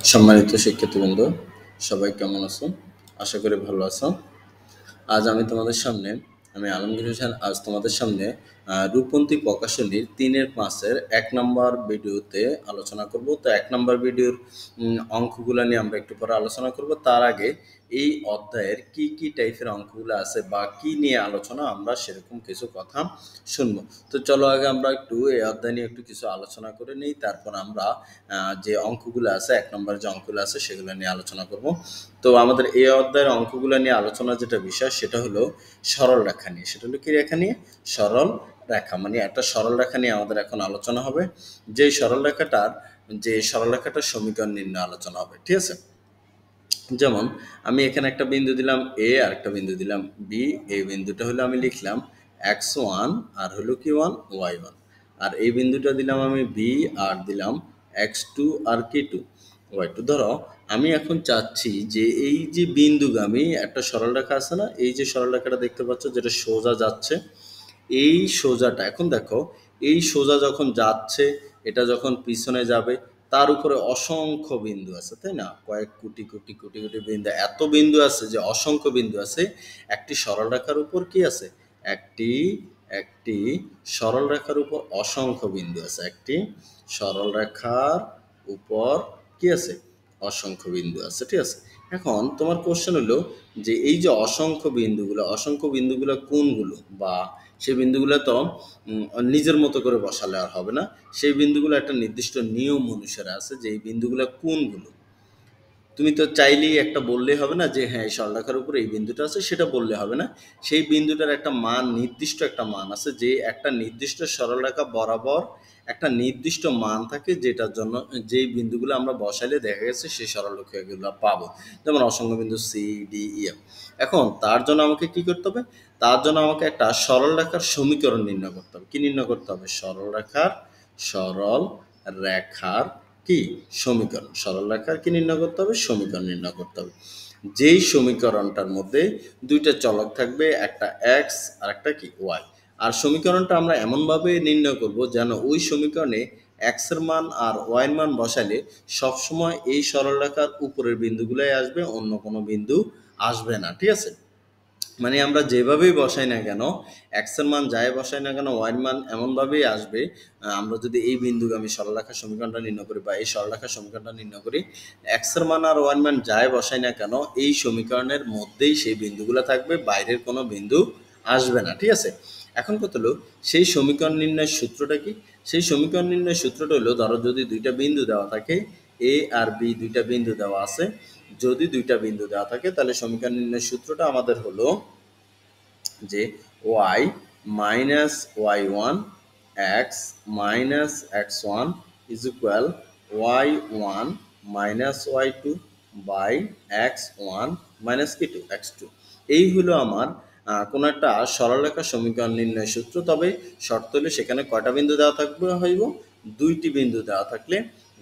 সম্মানিত শিক্ষার্থীবৃন্দ, সবাই কেমন আছো? আশা করি ভালো আছো। আজ আমি আলমগীর হোসেন আজ তোমাদের সামনে রূপন্তী প্রকাশনীর ৩-৫-এর ১ নম্বর ভিডিওতে আলোচনা করব। তো ১ নম্বর ভিডিওর অঙ্কগুলো নিয়ে আমরা একটু পরে আলোচনা করব। তার আগে এই অধ্যায়ের কি টাইপের অঙ্কগুলো আছে বা কি নিয়ে আলোচনা আমরা সেরকম কিছু কথা শুনবো। তো চলো আগে আমরা একটু এই অধ্যায় নিয়ে একটু কিছু আলোচনা করে নিই, তারপর আমরা যে অঙ্কগুলো আছে ১ নম্বরে যে অঙ্কগুলো আছে সেগুলো নিয়ে আলোচনা করব। তো আমাদের এই অধ্যায়ের অঙ্কগুলো নিয়ে আলোচনা যেটা বিষয় সেটা হলো সরল রেখা নিয়ে। সেটা হলো কি রেখা নিয়ে? সরল রেখা। মানে একটা সরল রেখা নিয়ে আমাদের এখন আলোচনা হবে। যে সরল রেখাটার সমীকরণ নির্ণয় আলোচনা হবে। ঠিক আছে? যেমন আমি এখানে একটা বিন্দু দিলাম এ আর একটা বিন্দু দিলাম বি। এই বিন্দুটা হলো আমি লিখলাম x1 আর হলো কি 1 y1, আর এই বিন্দুটা দিলাম আমি বি আর দিলাম x2 আর কি 2 y2। ধরো আমি এখন চাচ্ছি যে এই যে বিন্দুগামী একটা সরল রেখা আছে না, এই যে সরল রেখাটা দেখতে পাচ্ছ যেটা সোজা যাচ্ছে, এই সোজাটা এখন দেখো, এই সোজা যখন যাচ্ছে, এটা যখন পিছনে যাবে, তার উপরে অসংখ্য বিন্দু আছে, তাই না? কয়েক কোটি কোটি কোটি কোটি বিন্দু, এত বিন্দু আছে যে অসংখ্য বিন্দু আছে। একটি সরল রেখার উপর কি আছে? একটি একটি সরল রেখার উপর অসংখ্য বিন্দু আছে। একটি সরল রেখার উপর কি আছে? অসংখ্য বিন্দু আছে। ঠিক আছে? এখন তোমার কোশ্চেন হলো যে এই যে অসংখ্য বিন্দুগুলো কোনগুলো, বা সেই বিন্দুগুলো তো নিজের মতো করে বসালে আর হবে না। সেই বিন্দুগুলো একটা নির্দিষ্ট নিয়ম অনুসারে আছে যে এই বিন্দুগুলো কোনগুলো। তুমি তো চাইলেই একটা বললেই হবে না যে হ্যাঁ এই সরলরেখার উপরে এই বিন্দুটা আছে, সেটা বললে হবে না। সেই বিন্দুটার একটা মান, নির্দিষ্ট একটা মান আছে, যে একটা নির্দিষ্ট সরলরেখা বরাবর একটা নির্দিষ্ট মান থাকে, যেটার জন্য যেই বিন্দুগুলো আমরা বসাইলে দেখা গেছে সেই সরলরেখাগুলো পাবো। যেমন অসংখ্য বিন্দু সি ডি ই এফ। এখন তার জন্য আমাকে কি করতে হবে? তার জন্য আমাকে একটা সরলরেখার সমীকরণ নির্ণয় করতে হবে। কি নির্ণয় করতে হবে? সরল রেখার কি সমীকরণ। সরল রেখার কি নির্ণয় করতে হবে? সমীকরণ নির্ণয় করতে হবে। যেই সমীকরণটার মধ্যে দুইটা চলক থাকবে, একটা এক্স আর একটা কি ওয়াই। আর সমীকরণটা আমরা এমনভাবে নির্ণয় করব যেন ওই সমীকরণে এক্স এর মান আর ওয়াই এর মান বসালে সবসময় এই সরল রেখার উপরের বিন্দুগুলাই আসবে, অন্য কোনো বিন্দু আসবে না। ঠিক আছে? মানে আমরা যেভাবেই বসাই না কেন, এক্স এর মান যাই বসাই না কেন, ওয়াই এর মান এমনভাবেই আসবে। আমরা যদি এই বিন্দুগামী সরলরেখার সমীকরণটা নির্ণয় করি বা এই সরলরেখার সমীকরণটা নির্ণয় করি, এক্স এর মান আর ওয়াই এর মান যাই বসাই না কেন, এই সমীকরণের মধ্যেই সেই বিন্দুগুলো থাকবে, বাইরের কোনো বিন্দু আসবে না। ঠিক আছে? এখন কত হলো সেই সমীকরণ নির্ণয়ের সূত্রটা কি? সেই সমীকরণ নির্ণয়ের সূত্রটা হলো, ধরো যদি দুইটা বিন্দু দেওয়া থাকে, এ আর বি দুইটা বিন্দু দেওয়া আছে, যদি দুইটা বিন্দু দেওয়া থাকে তাহলে সমীকরণ নির্ণয়ের সূত্রটা আমাদের হলো যে y minus y one x minus x one is equal y one minus y two by x one minus কি টু এক্স টু। এই হলো আমার কোনো একটা সরলরেখা সমীকরণ নির্ণয় সূত্র। তবে শর্ত হলে সেখানে কয়টা বিন্দু দেওয়া থাকবে হইব? দুইটি বিন্দু দেওয়া থাকলে,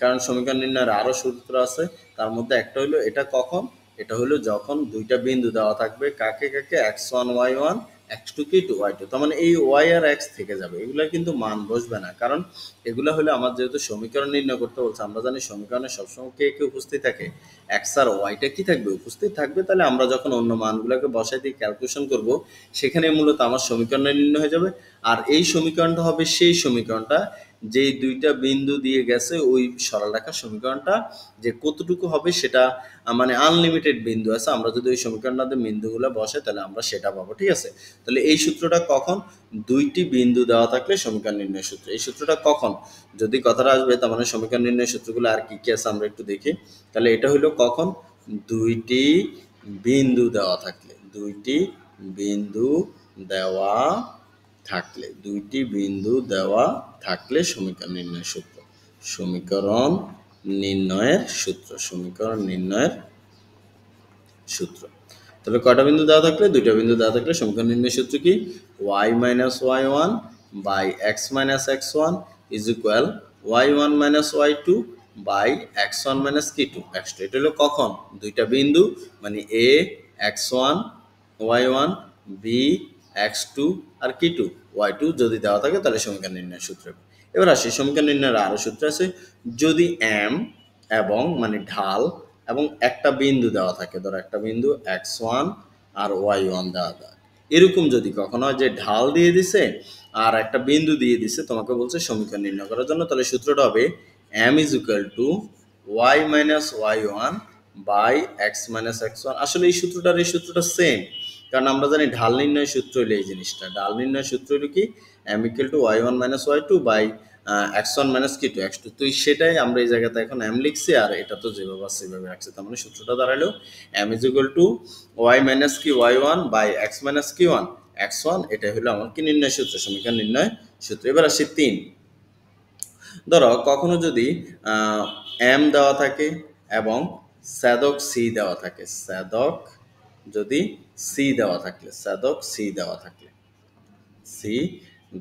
কারণ সমীকরণ নির্ণয়ের আরও সূত্র আছে, তার মধ্যে একটা হলো এটা কখন, এটা হলো যখন দুইটা বিন্দু দেওয়া থাকবে, কাকে কাকে? X one y one, x two কি টু ওয়াই টু। তার মানে এই ওয়াই আর এক্স থেকে যাবে, এগুলো কিন্তু মান বসবে না, কারণ এগুলো হলে আমার যেহেতু সমীকরণ নির্ণয় করতে বলছে, আমরা জানি সমীকরণে সবসময় কে কে উপস্থিত থাকে? এক্স আর ওয়াইটা কি থাকবে? উপস্থিত থাকবে। তাহলে আমরা যখন অন্য মানগুলোকে বসাই দিয়ে ক্যালকুলেশন করব, সেখানে মূলত আমার সমীকরণের নির্ণয় হয়ে যাবে। আর এই সমীকরণটা হবে সেই সমীকরণটা যেই দুইটা বিন্দু দিয়ে গেছে ওই সরলরেখার সমীকরণটা, যে কতটুকু হবে সেটা মানে আনলিমিটেড বিন্দু আছে, আমরা যদি ওই সমীকরণটাতে বিন্দুগুলো বসে তাহলে আমরা সেটা পাবো। ঠিক আছে? তাহলে এই সূত্রটা কখন? দুইটি বিন্দু দেওয়া থাকলে সমীকরণ নির্ণয় সূত্র। এই সূত্রটা কখন যদি কথাটা আসবে, তার মানে সমীকরণ নির্ণয় সূত্রগুলো আর কি কি আছে আমরা একটু দেখি। তাহলে এটা হইলো কখন? দুইটি বিন্দু দেওয়া থাকলে, দুইটি বিন্দু দেওয়া দুইটি বিন্দু দেওয়া থাকলে সমীকরণ নির্ণয়ের সূত্র। সমীকরণ নির্ণয়ের সূত্র। তাহলে কয়টা বিন্দু দেওয়া থাকলে? দুইটা বিন্দু দেওয়া থাকলে সমীকরণ নির্ণয়ের সূত্র কি? Y minus y one by x minus x one is equal y one minus y two by x one minus কি টু এক্স টু। এটা হলো কখন? দুইটা বিন্দু, মানে A x one y one, B x two আর কি two y two যদি দেওয়া থাকে তাহলে সমীকরণ নির্ণয়ের সূত্র। এবার আসি সমীকরণ নির্ণয়ের আরো সূত্র আছে। যদি এম এবং মানে ঢাল এবং একটা বিন্দু দেওয়া থাকে, ধরো একটা বিন্দু x1 আর y1 দেওয়া থাকে। এরকম যদি কখনো হয় যে ঢাল দিয়ে দিছে আর একটা বিন্দু দিয়ে দিছে, তোমাকে বলছে সমীকরণ নির্ণয় করার জন্য, তাহলে সূত্রটা হবে m is equal to y minus y1 by x minus x1। আসলে এই সূত্রটা সেম, কারণ আমরা জানি ঢাল নির্ণয় সূত্র হলো এই জিনিসটা। ঢাল নির্ণয় সূত্র হলো কি m equal to y1 minus y2 by x1 minus কি টু x2। তো সেটাই আমরা এই জায়গাতে এখন m লিখছি, আর এটা তো যেভাবে আছে সেভাবে রাখছি। তার মানে সূত্রটা দাঁড়ালো m is equal to y minus কি y1 বাই x minus কি 1 x1। এটাই হলো আমার কি নির্ণয় সূত্র, সমীকরণ নির্ণয় সূত্র। এবার আসি 3। ধরো কখনো যদি m দেওয়া থাকে এবং স্যাদক সি দেওয়া থাকে, স্যাদক যদি সি দেওয়া থাকলে, স্যাদক সি দেওয়া থাকলে, সি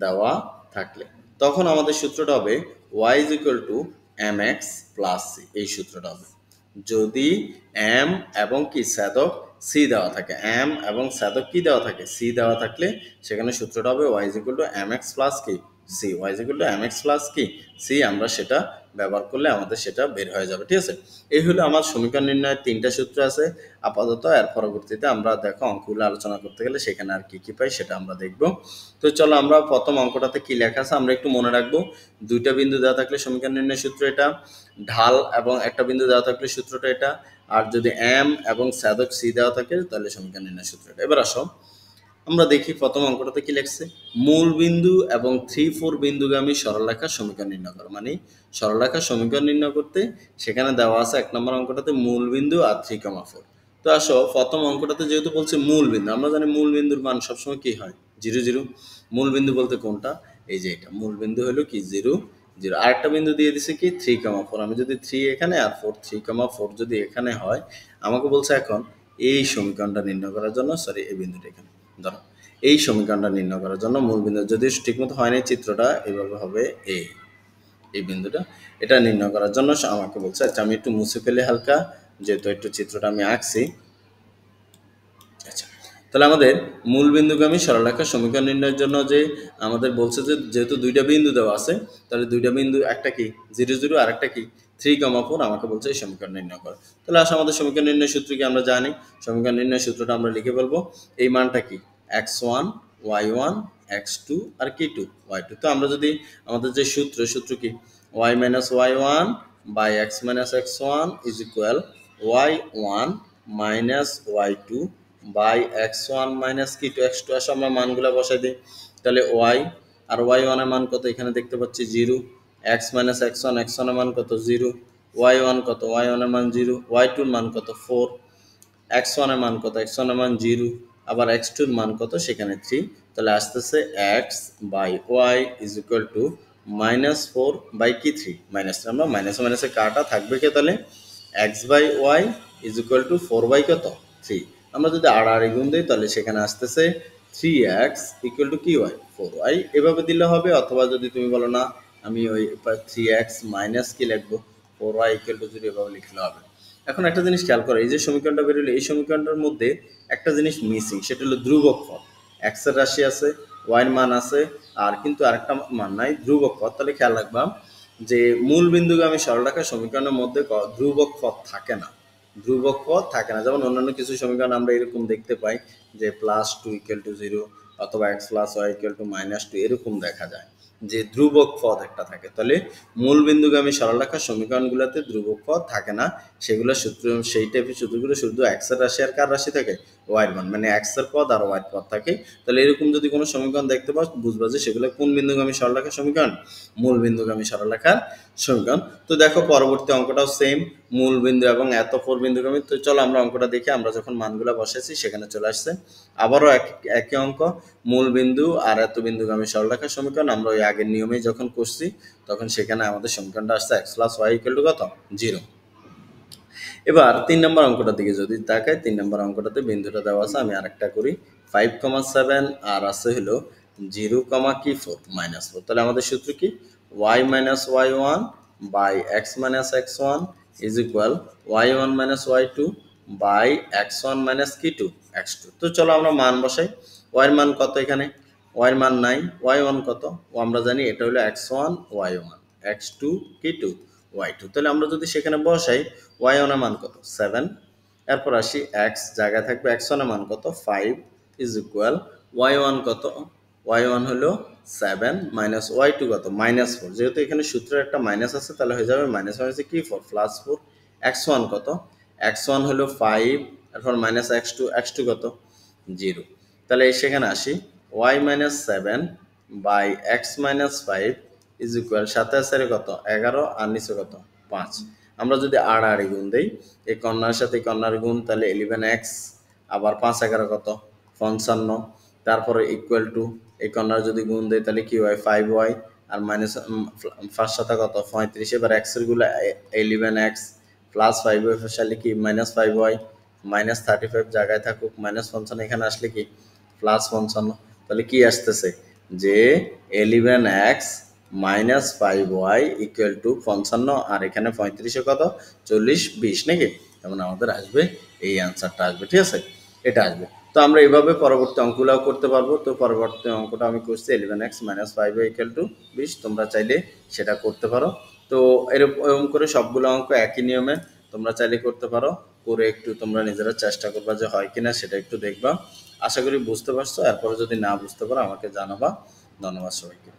দেওয়া থাকলে তখন আমাদের সূত্রটা হবে y is equal to mx plus c. এই সূত্রটা হবে যদি m এবং কি স্যাদক সি দেওয়া থাকে, m এবং স্যাদক কি দেওয়া থাকে, সি দেওয়া থাকলে সেখানে সূত্রটা হবে y is equal to mx plus কি C. y is equal to mx plus কি সি। আমরা সেটা ব্যবহার করলে আমাদের সেটা বের হয়ে যাবে, ঠিক আছে। এই হলো আমার সমীকরণ নির্ণয়ের 3টা সূত্র আছে আপাতত। এর পরবর্তীতে আমরা দেখো অঙ্কগুলো আলোচনা করতে গেলে সেখানে আর কি কি পাই সেটা আমরা দেখব। তো চলো আমরা প্রথম অঙ্কটাতে কি লেখা আছে আমরা একটু মনে রাখবো। দুইটা বিন্দু দেওয়া থাকলে সমীকরণ নির্ণয় সূত্র এটা, ঢাল এবং একটা বিন্দু দেওয়া থাকলে সূত্রটা এটা, আর যদি m এবং স্যাদক সি দেওয়া থাকে তাহলে সমীকরণ নির্ণয় সূত্র এটা। এবার আসো আমরা দেখি প্রথম অঙ্কটাতে কি লিখছে, মূল বিন্দু এবং 3-4 বিন্দুগামী সরলরেখার সমীকরণ নির্ণয় করো। মানে সরলরেখার সমীকরণ নির্ণয় করতে সেখানে দেওয়া আছে 1 নম্বর অঙ্কটাতে মূল বিন্দু আর 3,4। তো আসো প্রথম অঙ্কটাতে যেহেতু বলছে মূল বিন্দু, আমরা জানি মূল বিন্দুর মান সবসময় কি হয় 0 0। মূল বিন্দু বলতে কোনটা, এই যে এটা মূল বিন্দু হলো কি 0 0। আরেকটা বিন্দু দিয়ে দিছে কি 3,4। আমি যদি 3 এখানে আর 4 3,4 যদি এখানে হয়, আমাকে বলছে এখন এই সমীকরণটা নির্ণয় করার জন্য, সরি এই বিন্দুটা এখানে ধরো, এই সমীকরণটা নির্ণয় করার জন্য মূল বিন্দু যদি ঠিকমতো হয়নি চিত্রটা এইভাবে হবে এই বিন্দুটা, এটা নির্ণয় করার জন্য আমাকে বলছে। আচ্ছা আমি একটু মুছে ফেলে হালকা, যেহেতু একটু চিত্রটা আমি আঁকছি। আচ্ছা তাহলে আমাদের মূল বিন্দুগামী সরলরেখার সমীকরণ নির্ণয়ের জন্য যে আমাদের বলছে যে যেহেতু দুইটা বিন্দু দেওয়া আছে, তাহলে দুইটা বিন্দু একটা কি 0 0 আর একটা কি 3,4, আমাকে বলছে এই সমীকরণ নির্ণয় করো। তাহলে আসলে আমাদের সমীকরণ নির্ণয় সূত্র কি আমরা জানি, সমীকরণ নির্ণয় সূত্রটা আমরা লিখে বলবো। এই মানটা কি x1 y1 x2 আর কি 2 y2। তো আমরা যদি আমাদের যে সূত্র কি y minus y1 by x minus x1 is equal y1 minus y2 by x1 minus কি টু x2। আসলে আমরা মানগুলো বসাই দিই, তাহলে y আর y1 এর মান কত এখানে দেখতে পাচ্ছি 0, x মাইনাস x1 x1 এর মান কত 0, y1 কত y1 এর মান 0, y2 এর মান কত 4, x1 এর মান কত x1 এর মান 0, আবার x2 এর মান কত সেখানে 3। তাহলে আসতেছে x বাই y is equal to minus 4 by কি 3 মাইনাস। আমরা মাইনাসে মাইনাসে কাটা থাকবে কে, তাহলে x বাই y is equal to 4 by কত 3। আমরা যদি আড়াআড়ি গুণ দিই তাহলে সেখানে আসতেছে 3x ইকুয়াল টু কি y 4y। এভাবে দিলে হবে, অথবা যদি তুমি বলো না আমি ওই 3x মাইনাস কি লিখবো 4y ইকুয়াল টু 0 এভাবে লিখলে হবে। এখন একটা জিনিস খেয়াল করো, এই যে সমীকরণটা বেরোলো এই সমীকরণটার মধ্যে একটা জিনিস মিসিং, সেটা হলো ধ্রুবক পদ। x এর রাশি আছে, y এর মান আছে, আর কিন্তু আরেকটা মান নাই ধ্রুবক পদ। তাহলে খেয়াল রাখবা যে মূল বিন্দুগামী সরলরেখার সমীকরণের মধ্যে ধ্রুবক পদ থাকে না, ধ্রুবক পদ থাকে না। যেমন অন্যান্য কিছু সমীকরণ আমরা এরকম দেখতে পাই যে +2 ইকুয়াল টু 0 অথবা x plus y equal to -2 এরকম দেখা যায় যে ধ্রুবক পদ একটা থাকে। তাহলে মূল বিন্দুগামী সরলরেখার সমীকরণগুলোতে ধ্রুবক পদ থাকে না, সেগুলো সূত্র সেই টাইপের সূত্রগুলো শুধু x এর রাশি আর কার রাশি থাকে y এর মান, মানে x এর পদ আর y এর পদ থাকে। তাহলে এরকম যদি কোনো সমীকরণ দেখতে পাও বুঝবা যে সেগুলো কোন বিন্দুগামী সরলরেখার সমীকরণ, মূল বিন্দুগামী সরলরেখার সমীকরণ। তো দেখো পরবর্তী অঙ্কটাও সেম, মূল বিন্দু এবং এত 4 বিন্দুগামী। তো চলো আমরা অঙ্কটা দেখি, আমরা যখন মানগুলো বসাইছি সেখানে চলে আসছে। আবারও একই অঙ্ক, মূল বিন্দু আর এত বিন্দুগামী সরলরেখার সমীকরণ। আমরা ওই আগের নিয়মেই যখন করছি তখন সেখানে আমাদের সমীকরণটা আসছে x plus y equal to কত 0। এবার 3 নম্বর অঙ্কটার দিকে যদি তাকাই, 3 নম্বর অঙ্কটাতে বিন্দুটা দেওয়া আছে, আমি আরেকটা করি 5,7 আর আছে হলো 0,4 -4। তাহলে আমাদের সূত্র কি y minus y1 by x minus x1 is equal y1 minus y2 by x1 minus কি 2 x2। তো চলো আমরা মান বসাই। y এর মান কত এখানে, y এর মান নাই, y1 কত ও আমরা জানি এটা হলো x1 y1, x2 কি 2 y2। তাহলে আমরা যদি সেখানে বসাই y1 এর মান কত 7, এরপর আসি x জায়গায় থাকবে x1 এর মান কত 5 ইজ ইকুয়াল y1 কত, y1 হলো 7 মাইনাস y2 কত -4, যেহেতু এখানে সূত্রের একটা মাইনাস আছে তাহলে হয়ে যাবে মাইনাস মাইনাসে কি 4 প্লাস 4, x1 কত, x1 হলো 5, এরপর মাইনাস x2 কত 0। তাহলে সেখানে আসি y minus 7 by x minus 5 is equal, সাথে আছে কত 11 আর নিচে কত 5। আমরা যদি আড়াআড়ি গুণ দেই এই কর্নার সাথে কর্নার গুণ, তাহলে 11x আবার 5 11 কত 55, তারপরে ইকুয়াল টু এই কর্নার যদি গুণ দেই তাহলে কি হয় 5y আর মাইনাস 5 সাথে কত 35। এবার x এর গুলো 11x প্লাস 5y ফেসালে কি মাইনাস 5y, মাইনাস 35 জায়গায় থাকুক মাইনাস 55, এখানে আসলে কি প্লাস 55। তাহলে কি আসতেছে যে 11x minus 5y equal to 55, আর এখানে 35 কত 40 20 নাকি, তেমন আমাদের আসবে এই অ্যান্সারটা আসবে। ঠিক আছে, এটা আসবে। তো আমরা এইভাবে পরবর্তী অঙ্কগুলোও করতে পারবো। তো পরবর্তী অঙ্কটা আমি করছি 11x minus 5y equal to 20, তোমরা চাইলে সেটা করতে পারো। তো এরকম করে সবগুলো অঙ্ক একই নিয়মে তোমরা চাইলে করতে পারো, করে একটু তোমরা নিজেরা চেষ্টা করবা যে হয় কিনা সেটা একটু দেখবা। আশা করি বুঝতে পারছো, এরপরে যদি না বুঝতে পারো আমাকে জানাবা। ধন্যবাদ সবাইকে।